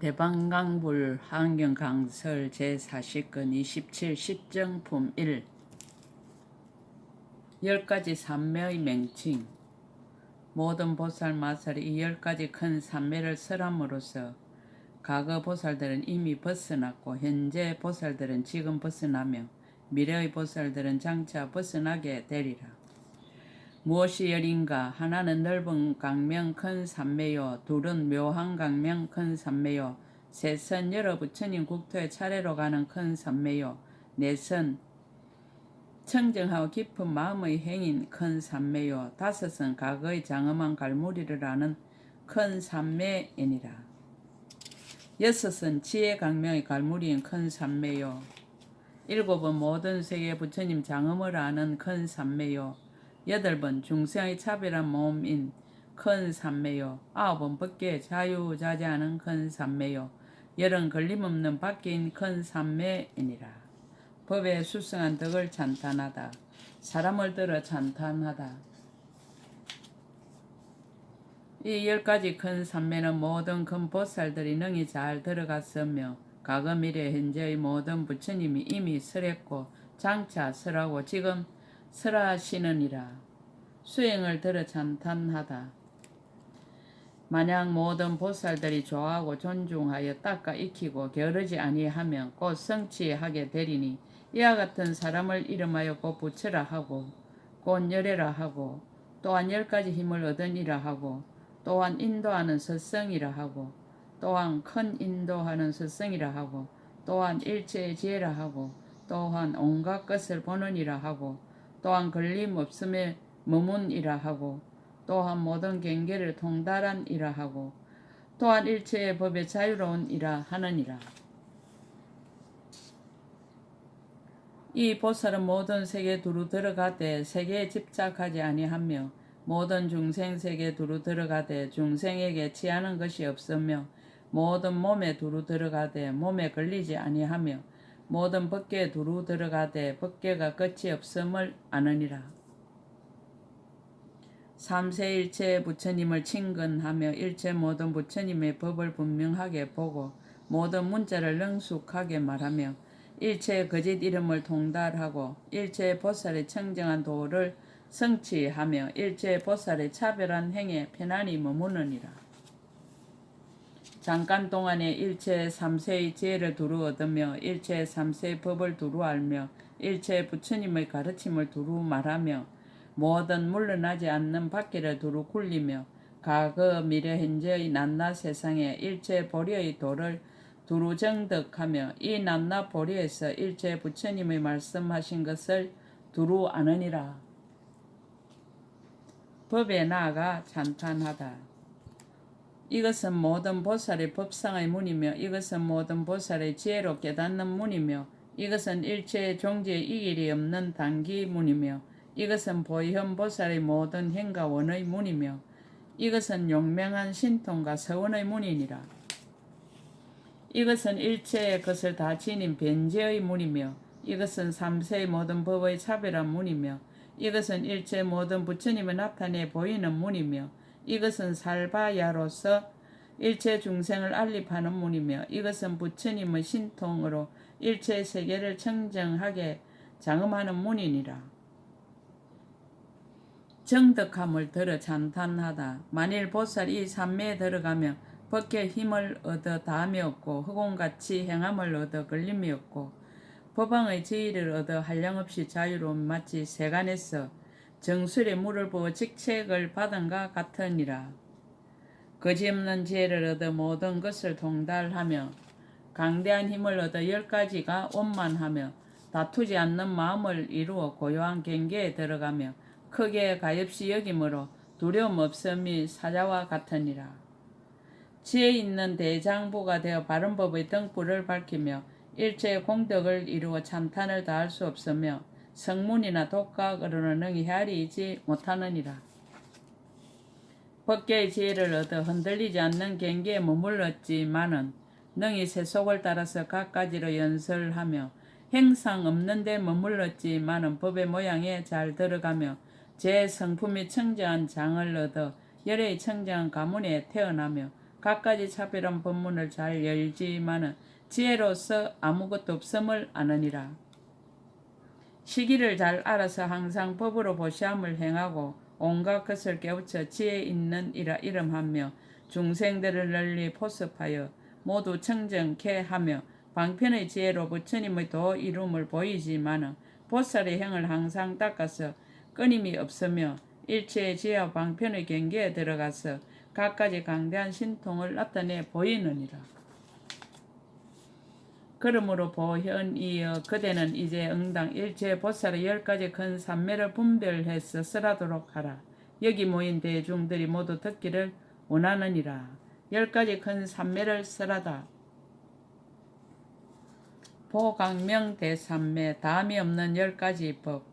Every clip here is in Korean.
대방강불 환경강설 제40권 27 십정품 1 10가지 산매의 맹칭. 모든 보살 마살이 이 10가지 큰 산매를 설함으로써 과거 보살들은 이미 벗어났고 현재 보살들은 지금 벗어나며 미래의 보살들은 장차 벗어나게 되리라. 무엇이 열인가? 하나는 넓은 강명 큰 산매요, 둘은 묘한 강명 큰 산매요, 셋은 여러 부처님 국토에 차례로 가는 큰 산매요, 넷은 청정하고 깊은 마음의 행인 큰 산매요, 다섯은 과거의 장엄한 갈무리를 아는 큰 산매이니라. 여섯은 지혜 강명의 갈무리인 큰 산매요, 일곱은 모든 세계 부처님 장엄을 아는 큰 산매요, 여덟번 중생의 차별한 몸인 큰 산매요, 아홉은 법계에 자유자재하는 큰 산매요, 열은 걸림없는 밖인 큰 산매이니라. 법에 수승한 덕을 찬탄하다. 사람을 들어 찬탄하다. 이 10가지 큰 산매는 모든 큰 보살들이 능히 잘 들어갔으며 과거 미래 현재의 모든 부처님이 이미 설했고 장차 설하고 지금 설하시느니라. 수행을 들어 찬탄하다. 만약 모든 보살들이 좋아하고 존중하여 닦아 익히고 게으르지 아니하면 곧 성취하게 되리니 이와 같은 사람을 이름하여 곧 부처라 하고 곧 열애라 하고 또한 10가지 힘을 얻으니라 하고 또한 인도하는 서성이라 하고 또한 큰 인도하는 서성이라 하고 또한 일체의 지혜라 하고 또한 온갖 것을 보느니라 하고 또한 걸림없음에 머문이라 하고 또한 모든 경계를 통달한 이라 하고 또한 일체의 법에 자유로운 이라 하느니라. 이 보살은 모든 세계에 두루 들어가되 세계에 집착하지 아니하며 모든 중생 세계에 두루 들어가되 중생에게 취하는 것이 없으며 모든 몸에 두루 들어가되 몸에 걸리지 아니하며 모든 법계에 두루 들어가되 법계가 끝이 없음을 아느니라. 삼세일체 부처님을 친근하며 일체 모든 부처님의 법을 분명하게 보고 모든 문자를 능숙하게 말하며 일체 거짓 이름을 통달하고 일체 보살의 청정한 도를 성취하며 일체 보살의 차별한 행에 편안히 머무느니라. 잠깐 동안에 일체 삼세의 지혜를 두루 얻으며 일체 삼세의 법을 두루 알며 일체 부처님의 가르침을 두루 말하며 모든 물러나지 않는 바퀴를 두루 굴리며 과거 미래 현재의 낱낱 세상에 일체 보리의 도를 두루 정득하며 이 낱낱 보리에서 일체 부처님의 말씀하신 것을 두루 아느니라. 법에 나아가 찬탄하다. 이것은 모든 보살의 법상의 문이며 이것은 모든 보살의 지혜로 깨닫는 문이며 이것은 일체의 종지에 이길이 없는 단기 문이며 이것은 보현 보살의 모든 행과 원의 문이며 이것은 용맹한 신통과 서원의 문이니라. 이것은 일체의 것을 다 지닌 변제의 문이며 이것은 삼세의 모든 법의 차별한 문이며 이것은 일체 모든 부처님을 나타내 보이는 문이며 이것은 살바야로서 일체 중생을 안립하는 문이며 이것은 부처님의 신통으로 일체 세계를 청정하게 장엄하는 문이니라. 정덕함을 들어 찬탄하다. 만일 보살이 이 산매에 들어가며 법계 힘을 얻어 다함이 없고 흑온같이 행함을 얻어 걸림이 없고 법왕의 지위를 얻어 한량없이 자유로운 마치 세간에서 정술에 물을 부어 직책을 받은가 같으니라. 거짓없는 지혜를 얻어 모든 것을 통달하며 강대한 힘을 얻어 10가지가 원만하며 다투지 않는 마음을 이루어 고요한 경계에 들어가며 크게 가엾이 여김으로 두려움 없음이 사자와 같으니라. 지혜 있는 대장부가 되어 바른 법의 등불을 밝히며 일체의 공덕을 이루어 찬탄을 다할 수 없으며 성문이나 독각으로는 능히 헤아리지 못하느니라. 법계의 지혜를 얻어 흔들리지 않는 경계에 머물렀지만은 능히 세속을 따라서 각가지로 연설하며 행상 없는 데 머물렀지만은 법의 모양에 잘 들어가며 제 성품이 청정한 장을 얻어 열의 청정한 가문에 태어나며 갖가지 차별한 법문을 잘 열지만은 지혜로서 아무것도 없음을 아느니라. 시기를 잘 알아서 항상 법으로 보시함을 행하고 온갖 것을 깨우쳐 지혜 있는 이라 이름하며 중생들을 널리 포섭하여 모두 청정케 하며 방편의 지혜로 부처님의 도 이rum을 보이지만은 보살의 행을 항상 닦아서 끊임이 없으며 일체의 지혜와 방편의 경계에 들어가서 갖가지 강대한 신통을 나타내 보이느니라. 그러므로 보현이여 그대는 이제 응당 일체 보살의 10가지 큰 산매를 분별해서 쓰라도록 하라. 여기 모인 대중들이 모두 듣기를 원하느니라. 10가지 큰 산매를 쓰라다. 보강명 대산매 다음이 없는 10가지 법.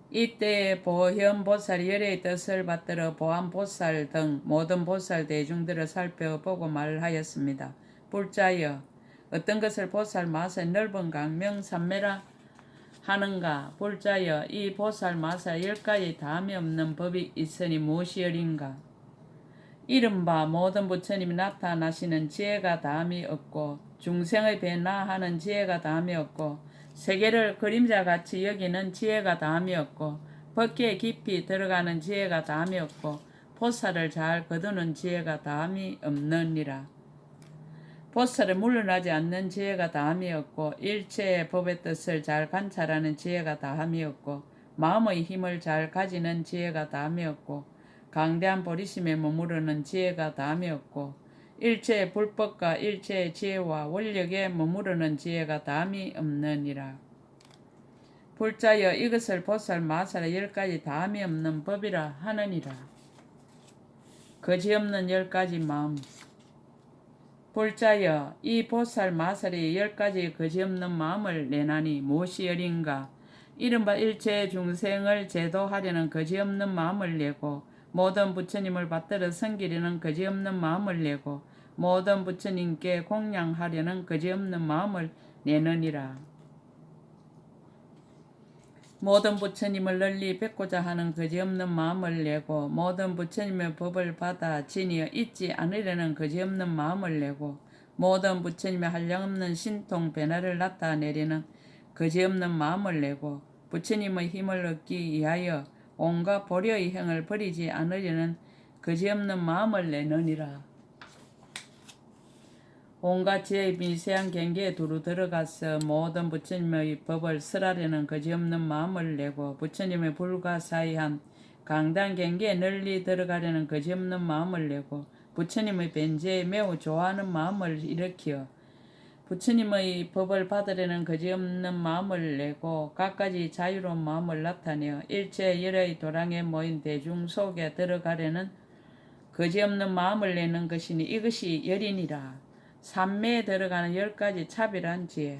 이때에 보현보살이 열의 뜻을 받들어 보안보살 등 모든 보살 대중들을 살펴보고 말하였습니다. 불자여 어떤 것을 보살 마사의 넓은 강명 산매라 하는가? 불자여 이 보살 마사 10가지 다음이 없는 법이 있으니 무엇이여린가? 이른바 모든 부처님이 나타나시는 지혜가 다음이 없고 중생의 배나하는 지혜가 다음이 없고 세계를 그림자같이 여기는 지혜가 다음이 없고 법계에 깊이 들어가는 지혜가 다음이 없고 보살을 잘 거두는 지혜가 다음이 없느니라. 보살을 물러나지 않는 지혜가 다함이 없고 일체의 법의 뜻을 잘 관찰하는 지혜가 다함이 없고 마음의 힘을 잘 가지는 지혜가 다함이 없고 강대한 보리심에 머무르는 지혜가 다함이 없고 일체의 불법과 일체의 지혜와 원력에 머무르는 지혜가 다함이 없느니라. 불자여 이것을 보살 마살의 10가지 다함이 없는 법이라 하느니라. 거지없는 10가지 마음. 불자여 이 보살 마살이 10가지 거지없는 마음을 내나니 무엇이여린가? 이른바 일체 중생을 제도하려는 거지없는 마음을 내고 모든 부처님을 받들어 섬기려는 거지없는 마음을 내고 모든 부처님께 공양하려는 거지없는 마음을 내느니라. 모든 부처님을 널리 뵙고자 하는 거지없는 마음을 내고 모든 부처님의 법을 받아 지니어 잊지 않으려는 거지없는 마음을 내고 모든 부처님의 한량없는 신통 변화를 나타내려는 거지없는 마음을 내고 부처님의 힘을 얻기 위하여 온갖 보려의 행을 버리지 않으려는 거지없는 마음을 내느니라. 온갖 지혜의 미세한 경계에 두루 들어가서 모든 부처님의 법을 설하려는 거지없는 마음을 내고 부처님의 불가사의한 강단 경계에 널리 들어가려는 거지없는 마음을 내고 부처님의 변제에 매우 좋아하는 마음을 일으키어 부처님의 법을 받으려는 거지없는 마음을 내고 갖가지 자유로운 마음을 나타내어 일체 열의 도량에 모인 대중 속에 들어가려는 거지없는 마음을 내는 것이니 이것이 열이니라. 산매에 들어가는 10가지 차별한 지혜.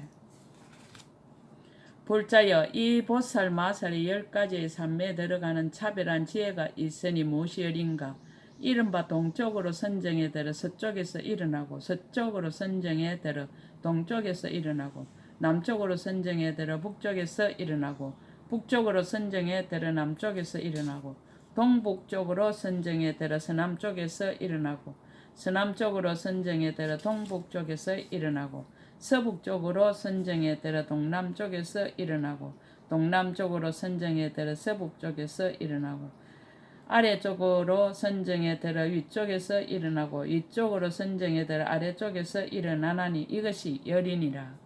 불자여 이 보살 마살이 10가지의 산매에 들어가는 차별한 지혜가 있으니 무엇이여린가? 이른바 동쪽으로 선정에 들어 서쪽에서 일어나고 서쪽으로 선정에 들어 동쪽에서 일어나고 남쪽으로 선정에 들어 북쪽에서 일어나고 북쪽으로 선정에 들어 남쪽에서 일어나고 동북쪽으로 선정에 들어 서남쪽에서 일어나고 서남쪽으로 선정에 들어 동북쪽에서 일어나고 서북쪽으로 선정에 들어 동남쪽에서 일어나고 동남쪽으로 선정에 들어 서북쪽에서 일어나고 아래쪽으로 선정에 들어 위쪽에서 일어나고 위쪽으로 선정에 들어 아래쪽에서 일어나나니 이것이 열이니라.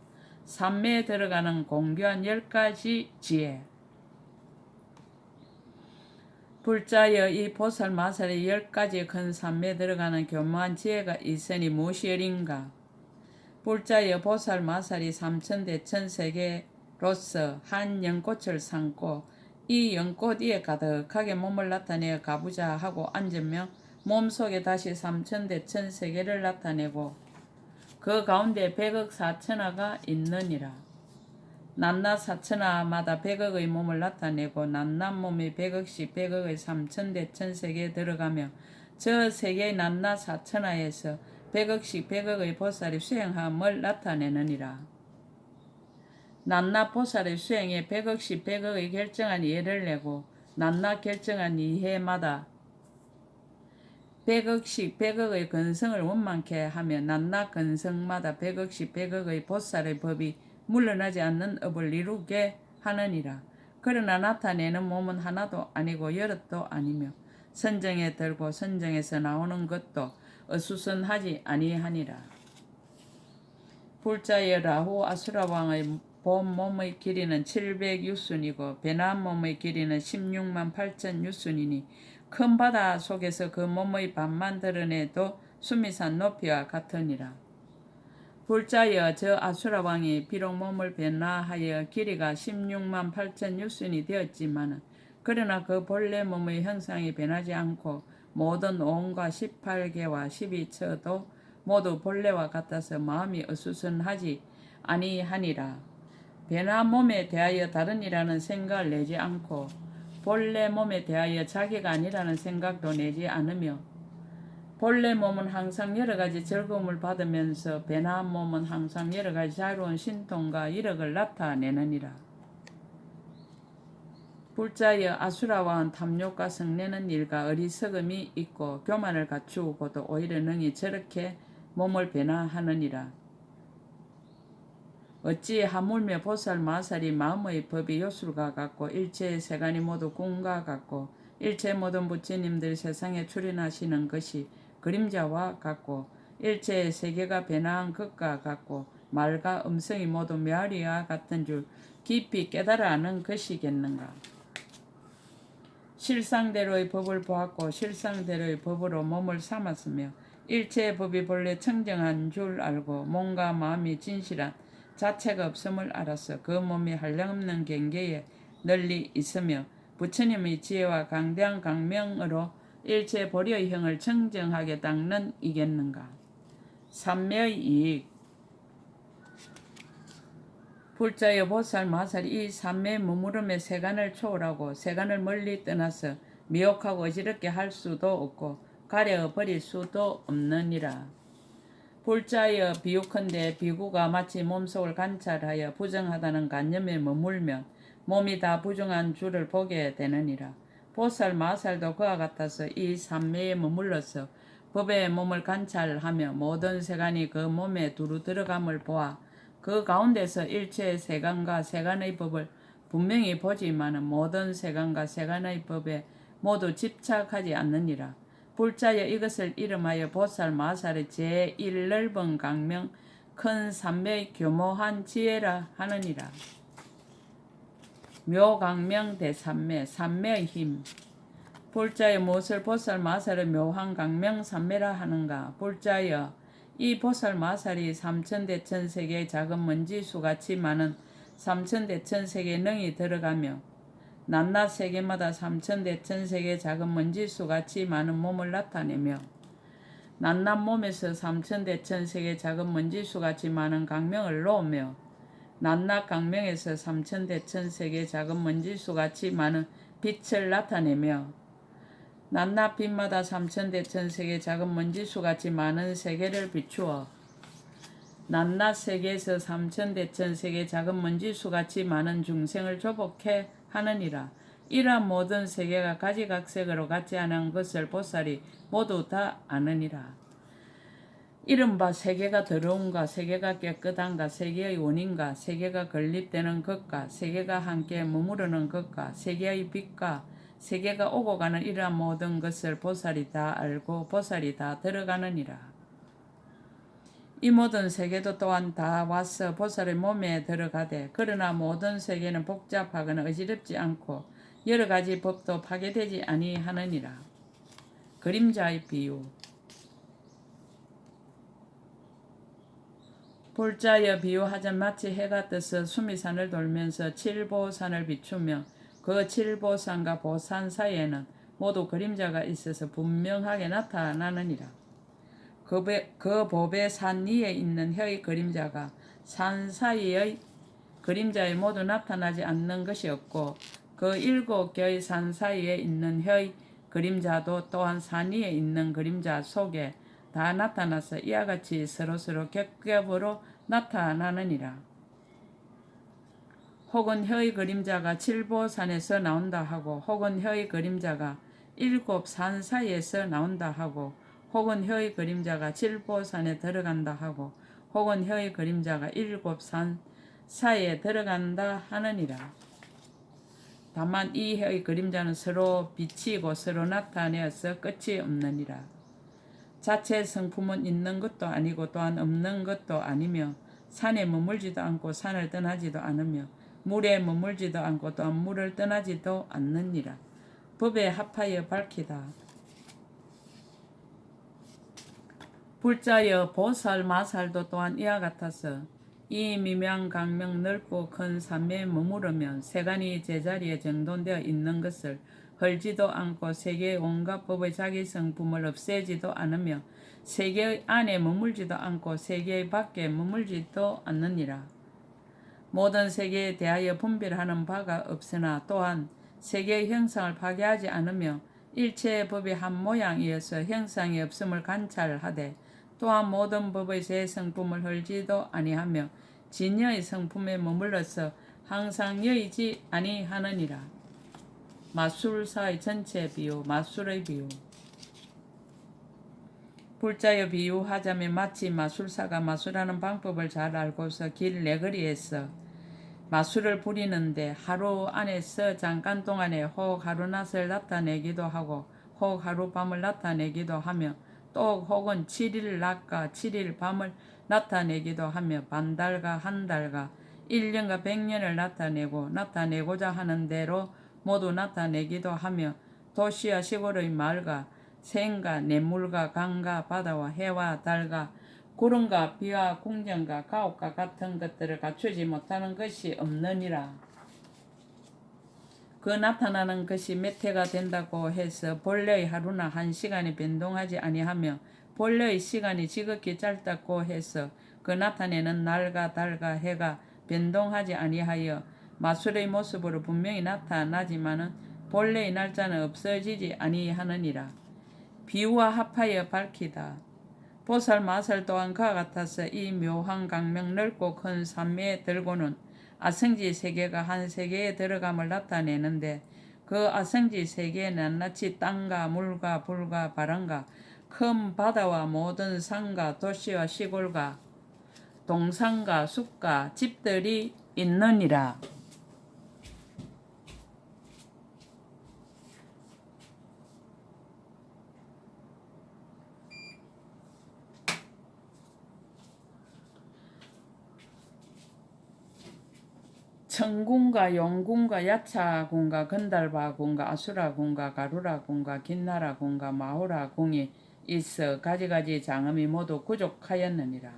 산매에 들어가는 공교한 10가지 지혜. 불자여 이 보살 마살의 10가지 큰 산매에 들어가는 교묘한 지혜가 있으니 무엇이여린가? 불자여 보살 마살이 삼천대천세계로서 한 연꽃을 삼고 이 연꽃 위에 가득하게 몸을 나타내어 가부좌 하고 앉으며 몸속에 다시 삼천대천세계를 나타내고 그 가운데 100억 사천하가 있느니라. 낱낱 사천하마다 100억의 몸을 나타내고 낱낱 몸이 100억씩 100억의 삼천대천세계에 들어가며 저 세계의 낱낱 사천하에서 100억씩 100억의 보살이 수행함을 나타내느니라. 낱낱 보살의 수행에 100억씩 100억의 결정한 이해를 내고 낱낱 결정한 이해마다 백억씩 백억의 근성을 원망케 하며 낱낱 근성마다 백억씩 백억의 보살의 법이 물러나지 않는 업을 이루게 하느니라. 그러나 나타내는 몸은 하나도 아니고 여럿도 아니며 선정에 들고 선정에서 나오는 것도 어수선하지 아니하니라. 불자여 라후 아수라왕의 본 몸의 길이는 700유순이고 베나한 몸의 길이는 16만 8천 유순이니 큰 바다 속에서 그 몸의 반만 드러내도 수미산 높이와 같으니라. 불자여 저 아수라왕이 비록 몸을 변화하여 길이가 16만 8천 유순이 되었지만 그러나 그 본래 몸의 형상이 변하지 않고 모든 온과 18개와 12처도 모두 본래와 같아서 마음이 어수선하지 아니하니라. 변화 몸에 대하여 다른이라는 생각을 내지 않고 본래 몸에 대하여 자기가 아니라는 생각도 내지 않으며 본래 몸은 항상 여러가지 즐거움을 받으면서 변화한 몸은 항상 여러가지 자유로운 신통과 이력을 나타내느니라. 불자여 아수라왕은 탐욕과 성내는 일과 어리석음이 있고 교만을 갖추고도 오히려 능히 저렇게 몸을 변화하느니라. 어찌 하물며 보살 마살이 마음의 법이 요술과 같고 일체의 세간이 모두 꿈과 같고 일체 모든 부처님들 세상에 출현하시는 것이 그림자와 같고 일체의 세계가 변화한 것과 같고 말과 음성이 모두 메아리와 같은 줄 깊이 깨달아 아는 것이겠는가. 실상대로의 법을 보았고 실상대로의 법으로 몸을 삼았으며 일체의 법이 본래 청정한 줄 알고 몸과 마음이 진실한 자체가 없음을 알아서 그 몸이 한량없는 경계에 널리 있으며 부처님의 지혜와 강대한 강명으로 일체 보리의 형을 청정하게 닦는 이겠는가. 삼매의 이익. 불자여 보살 마살이 이 삼매의 머무름에 세간을 초월하고 세간을 멀리 떠나서 미혹하고 어지럽게 할 수도 없고 가려 버릴 수도 없느니라. 불자여 비유컨대 비구가 마치 몸속을 관찰하여 부정하다는 관념에 머물면 몸이 다 부정한 줄을 보게 되느니라. 보살 마살도 그와 같아서 이 삼매에 머물러서 법의 몸을 관찰하며 모든 세간이 그 몸에 두루 들어감을 보아 그 가운데서 일체의 세간과 세간의 법을 분명히 보지만 모든 세간과 세간의 법에 모두 집착하지 않느니라. 불자여 이것을 이름하여 보살 마살의 제1 넓은 강명 큰 삼매의 교모한 지혜라 하느니라. 묘강명 대삼매 삼매의 힘. 불자여 무엇을 보살 마살의 묘한 강명 삼매라 하는가. 불자여 이 보살 마살이 삼천대천세계의 작은 먼지수같이 많은 삼천대천세계에 능히 들어가며 낱낱 세계마다 삼천대천세계의 작은 먼지수같이 많은 몸을 나타내며 낱낱 몸에서 삼천대천세계의 작은 먼지수같이 많은 강명을 놓으며 낱낱 강명에서 삼천대천세계의 작은 먼지수같이 많은 빛을 나타내며 낱낱 빛마다 삼천대천세계의 작은 먼지수같이 많은 세계를 비추어 낱낱 세계에서 삼천대천세계의 작은 먼지수같이 많은 중생을 조복해 하느니라. 이러한 모든 세계가 가지각색으로 같지 않은 것을 보살이 모두 다 아느니라. 이른바 세계가 더러운가 세계가 깨끗한가 세계의 원인가 세계가 건립되는 것과 세계가 함께 머무르는 것과 세계의 빛과 세계가 오고 가는 이러한 모든 것을 보살이 다 알고 보살이 다 들어가느니라. 이 모든 세계도 또한 다 와서 보살의 몸에 들어가되 그러나 모든 세계는 복잡하거나 어지럽지 않고 여러 가지 법도 파괴되지 아니하느니라. 그림자의 비유. 불자여 비유하자 마치 해가 떠서 수미산을 돌면서 칠보산을 비추며 그 칠보산과 보산 사이에는 모두 그림자가 있어서 분명하게 나타나느니라. 그 법의 산 위에 있는 혀의 그림자가 산 사이의 그림자에 모두 나타나지 않는 것이 없고 그 7개의 산 사이에 있는 혀의 그림자도 또한 산 위에 있는 그림자 속에 다 나타나서 이와 같이 서로서로 겹겹으로 나타나느니라. 혹은 혀의 그림자가 칠보산에서 나온다 하고 혹은 혀의 그림자가 일곱 산 사이에서 나온다 하고 혹은 혀의 그림자가 질보산에 들어간다 하고 혹은 혀의 그림자가 일곱 산 사이에 들어간다 하느니라. 다만 이 혀의 그림자는 서로 비치고 서로 나타내어서 끝이 없느니라. 자체 성품은 있는 것도 아니고 또한 없는 것도 아니며 산에 머물지도 않고 산을 떠나지도 않으며 물에 머물지도 않고 또한 물을 떠나지도 않느니라. 법에 합하여 밝히다. 불자여 보살 마살도 또한 이와 같아서 이 미명 강명 넓고 큰 산매에 머무르면 세간이 제자리에 정돈되어 있는 것을 헐지도 않고 세계의 온갖 법의 자기 성품을 없애지도 않으며 세계의 안에 머물지도 않고 세계의 밖에 머물지도 않느니라. 모든 세계에 대하여 분별하는 바가 없으나 또한 세계의 형상을 파괴하지 않으며 일체의 법이 한 모양이어서 형상이 없음을 관찰하되 또한 모든 법의 제 성품을 헐지도 아니하며 진여의 성품에 머물러서 항상 여의지 아니하느니라. 마술사의 전체 비유, 마술의 비유. 불자여 비유하자면 마치 마술사가 마술하는 방법을 잘 알고서 길 내거리에서 마술을 부리는데 하루 안에서 잠깐 동안에 혹 하루낮을 나타내기도 하고 혹 하룻밤을 나타내기도 하며 또 혹은 7일 낮과 7일 밤을 나타내기도 하며 반달과 한 달과 1년과 100년을 나타내고자 하는 대로 모두 나타내기도 하며 도시와 시골의 마을과 생과 냇물과 강과 바다와 해와 달과 구름과 비와 궁전과 가옥과 같은 것들을 갖추지 못하는 것이 없느니라. 그 나타나는 것이 몇 해가 된다고 해서 본래의 하루나 한 시간이 변동하지 아니하며 본래의 시간이 지극히 짧다고 해서 그 나타내는 날과 달과 해가 변동하지 아니하여 마술의 모습으로 분명히 나타나지만은 본래의 날짜는 없어지지 아니하느니라. 비유와 합하여 밝히다. 보살 마살 또한 그와 같아서 이 묘한 강명 넓고 큰 산매에 들고는 아성지 세계가 한 세계에 들어감을 나타내는데 그 아성지 세계에 낱낱이 땅과 물과 불과 바람과 큰 바다와 모든 산과 도시와 시골과 동산과 숲과 집들이 있느니라. 천궁과 용궁과 야차궁과 건달바궁과 아수라궁과 가루라궁과 긴나라궁과 마호라궁이 있어 가지가지 장엄이 모두 구족하였느니라.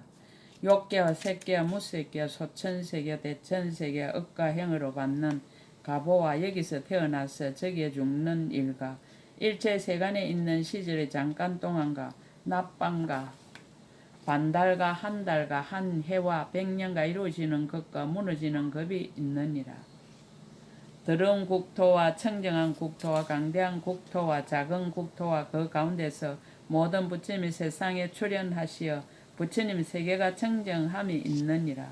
욕계와 색계와 무색계와 소천세계와 대천세계와 억가행으로 받는 가보와 여기서 태어나서 저기에 죽는 일과 일체 세간에 있는 시절의 잠깐 동안과 낮밤과 반달과 한 달과 한 해와 100년과 이루어지는 것과 무너지는 것이 있느니라. 더러운 국토와 청정한 국토와 강대한 국토와 작은 국토와 그 가운데서 모든 부처님이 세상에 출현하시어 부처님 세계가 청정함이 있느니라.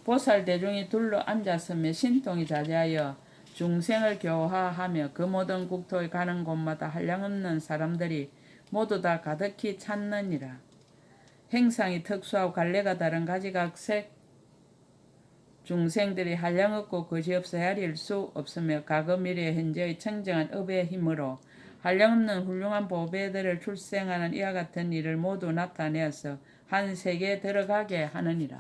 보살 대중이 둘러 앉았으며 신통이 자제하여 중생을 교화하며 그 모든 국토에 가는 곳마다 한량없는 사람들이 모두 다 가득히 찾느니라. 행상이 특수하고 갈래가 다른 가지각색 중생들이 한량없고 거지없어 헤아릴 수 없으며 과거 미래 현재의 청정한 업의 힘으로 한량없는 훌륭한 보배들을 출생하는 이와 같은 일을 모두 나타내어서 한 세계에 들어가게 하느니라.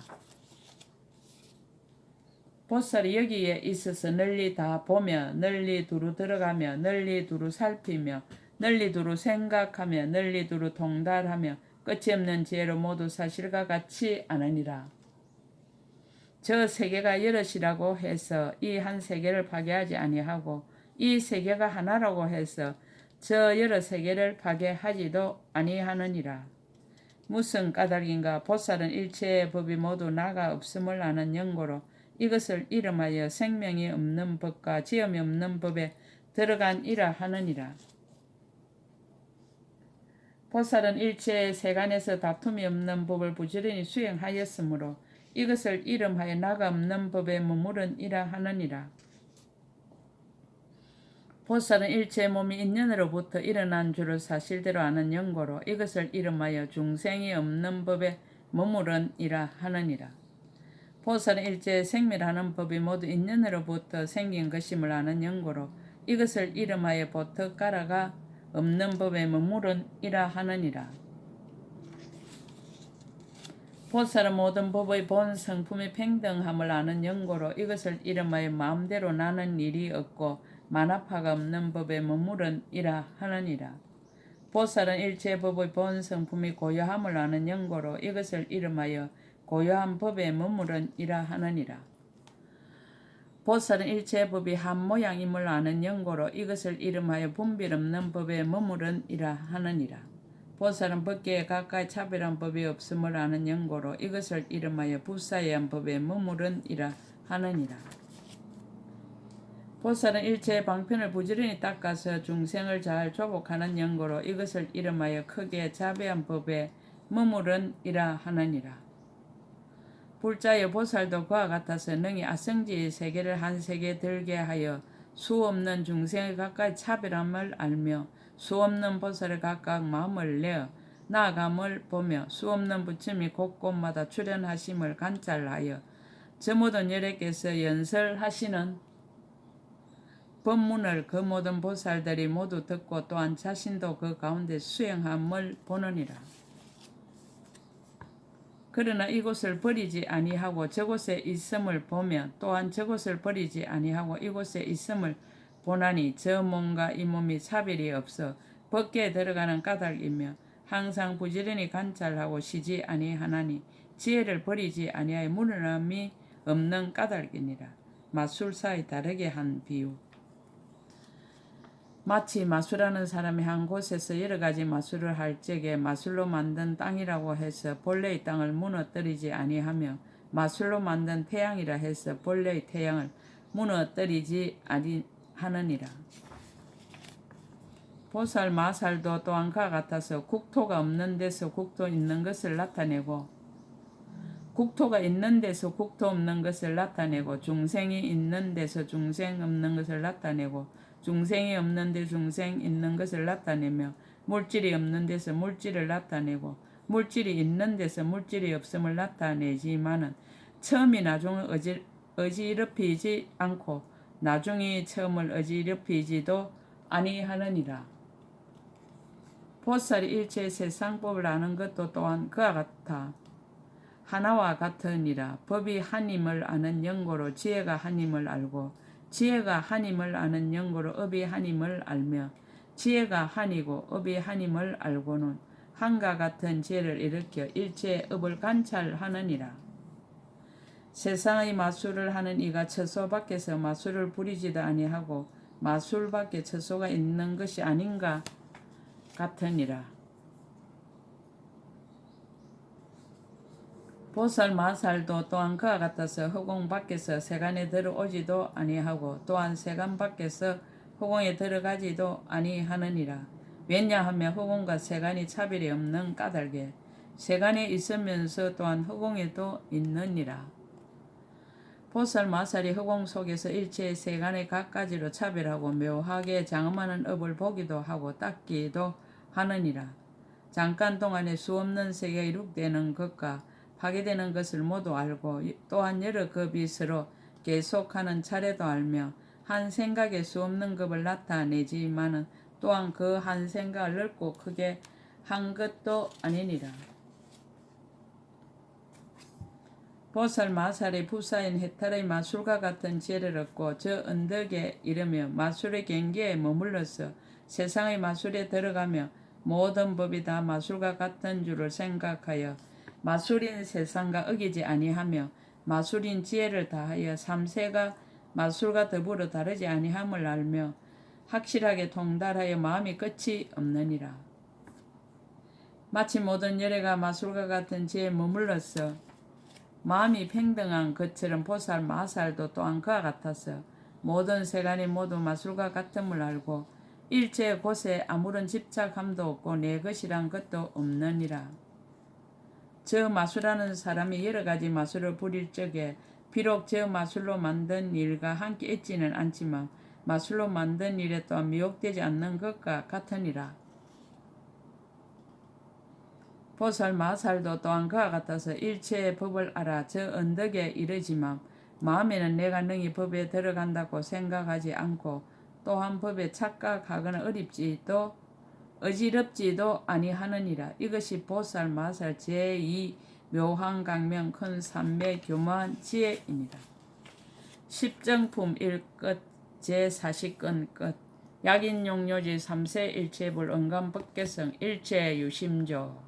보살이 여기에 있어서 널리 다 보며 널리 두루 들어가며 널리 두루 살피며 널리 두루 생각하며 널리 두루 통달하며 끝이 없는 지혜로 모두 사실과 같이 아느니라. 저 세계가 여럿이라고 해서 이 한 세계를 파괴하지 아니하고 이 세계가 하나라고 해서 저 여러 세계를 파괴하지도 아니하느니라. 무슨 까닭인가? 보살은 일체의 법이 모두 나가 없음을 아는 연고로 이것을 이름하여 생명이 없는 법과 지음이 없는 법에 들어간 이라 하느니라. 보살은 일체의 세간에서 다툼이 없는 법을 부지런히 수행하였으므로 이것을 이름하여 나가 없는 법에 머무른 이라 하느니라. 보살은 일체 몸이 인연으로부터 일어난 줄을 사실대로 아는 연고로 이것을 이름하여 중생이 없는 법에 머무른이라 하느니라. 보살은 일체 생멸하는 법이 모두 인연으로부터 생긴 것임을 아는 연고로 이것을 이름하여 보특가라가 없는 법에 머무른이라 하느니라. 보살은 모든 법의 본 성품이 평등함을 아는 연고로 이것을 이름하여 마음대로 나는 일이 없고 만합화가 없는 법에 머무른이라 하느니라. 보살은 일체 법의 본 성품이 고요함을 아는 연고로 이것을 이름하여 고요한 법에 머무른이라 하느니라. 보살은 일체 법이 한 모양임을 아는 연고로 이것을 이름하여 분별 없는 법에 머무른이라 하느니라. 보살은 법계에 가까이 차별한 법이 없음을 아는 연고로 이것을 이름하여 부사의한 법에 머무른이라 하느니라. 보살은 일체의 방편을 부지런히 닦아서 중생을 잘 조복하는 연고로 이것을 이름하여 크게 자비한 법에 머무른이라 하느니라. 불자의 보살도 그와 같아서 능히 아성지의 세계를 한 세계 들게 하여 수없는 중생을 가까이 차별함을 알며 수없는 보살을 각각 마음을 내어 나아감을 보며 수없는 부처님이 곳곳마다 출현하심을 관찰하여 저 모든 열애께서 연설하시는 법문을 그 모든 보살들이 모두 듣고 또한 자신도 그 가운데 수행함을 보느니라. 그러나 이곳을 버리지 아니하고 저곳에 있음을 보며 또한 저곳을 버리지 아니하고 이곳에 있음을 보나니 저 몸과 이 몸이 차별이 없어 법계에 들어가는 까닭이며 항상 부지런히 관찰하고 쉬지 아니하나니 지혜를 버리지 아니하여 무능함이 없는 까닭이니라. 마술사의 다르게 한 비유. 마치 마술하는 사람이 한 곳에서 여러 가지 마술을 할 적에 마술로 만든 땅이라고 해서 본래의 땅을 무너뜨리지 아니하며 마술로 만든 태양이라 해서 본래의 태양을 무너뜨리지 아니하느니라. 보살 마살도 또한 그와 같아서 국토가 없는 데서 국토 있는 것을 나타내고 국토가 있는 데서 국토 없는 것을 나타내고 중생이 있는 데서 중생 없는 것을 나타내고 중생이 없는 데 중생 있는 것을 나타내며 물질이 없는 데서 물질을 나타내고 물질이 있는 데서 물질이 없음을 나타내지만은 처음이 나중을 어지럽히지 않고 나중이 처음을 어지럽히지도 아니하느니라. 보살이 일체 세상법을 아는 것도 또한 그와 같아 하나와 같으니라. 법이 한임을 아는 연고로 지혜가 한임을 알고 지혜가 한임을 아는 연고로 업이 한임을 알며 지혜가 한이고 업이 한임을 알고는 한과 같은 지혜를 일으켜 일체의 업을 관찰하느니라. 세상의 마술을 하는 이가 처소 밖에서 마술을 부리지도 아니하고 마술 밖에 처소가 있는 것이 아닌가 같으니라. 보살 마살도 또한 그와 같아서 허공 밖에서 세간에 들어오지도 아니하고 또한 세간 밖에서 허공에 들어가지도 아니하느니라. 왜냐하면 허공과 세간이 차별이 없는 까닭에 세간에 있으면서 또한 허공에도 있느니라. 보살 마살이 허공 속에서 일체의 세간의 각가지로 차별하고 묘하게 장엄하는 업을 보기도 하고 닦기도 하느니라. 잠깐 동안에 수없는 세계가 이룩되는 것과 파괴되는 것을 모두 알고 또한 여러 급이 서로 계속하는 차례도 알며 한 생각에 수없는 급을 나타내지만은 또한 그 한 생각을 넓고 크게 한 것도 아니니라. 보살 마살이 부사인 해탈의 마술과 같은 지혜를 얻고 저 언덕에 이르며 마술의 경계에 머물러서 세상의 마술에 들어가며 모든 법이 다 마술과 같은 줄을 생각하여 마술인 세상과 어기지 아니하며 마술인 지혜를 다하여 삼세가 마술과 더불어 다르지 아니함을 알며 확실하게 통달하여 마음이 끝이 없느니라. 마치 모든 열애가 마술과 같은 지혜에 머물러서 마음이 평등한 것처럼 보살 마살도 또한 그와 같아서 모든 세간이 모두 마술과 같음을 알고 일체 곳에 아무런 집착함도 없고 내 것이란 것도 없느니라. 저 마술하는 사람이 여러 가지 마술을 부릴 적에 비록 저 마술로 만든 일과 함께 있지는 않지만 마술로 만든 일에 또한 미혹되지 않는 것과 같으니라. 보살 마살도 또한 그와 같아서 일체의 법을 알아 저 언덕에 이르지만 마음에는 내가 능히 법에 들어간다고 생각하지 않고 또한 법에 착각하거나 어지럽지도 아니하느니라. 이것이 보살 마살 제2 묘한 강명 큰 삼매 교묘한 지혜입니다. 십정품 1끝 제40건 끝. 약인용료지 3세 일체불 언감법계성 일체유심조.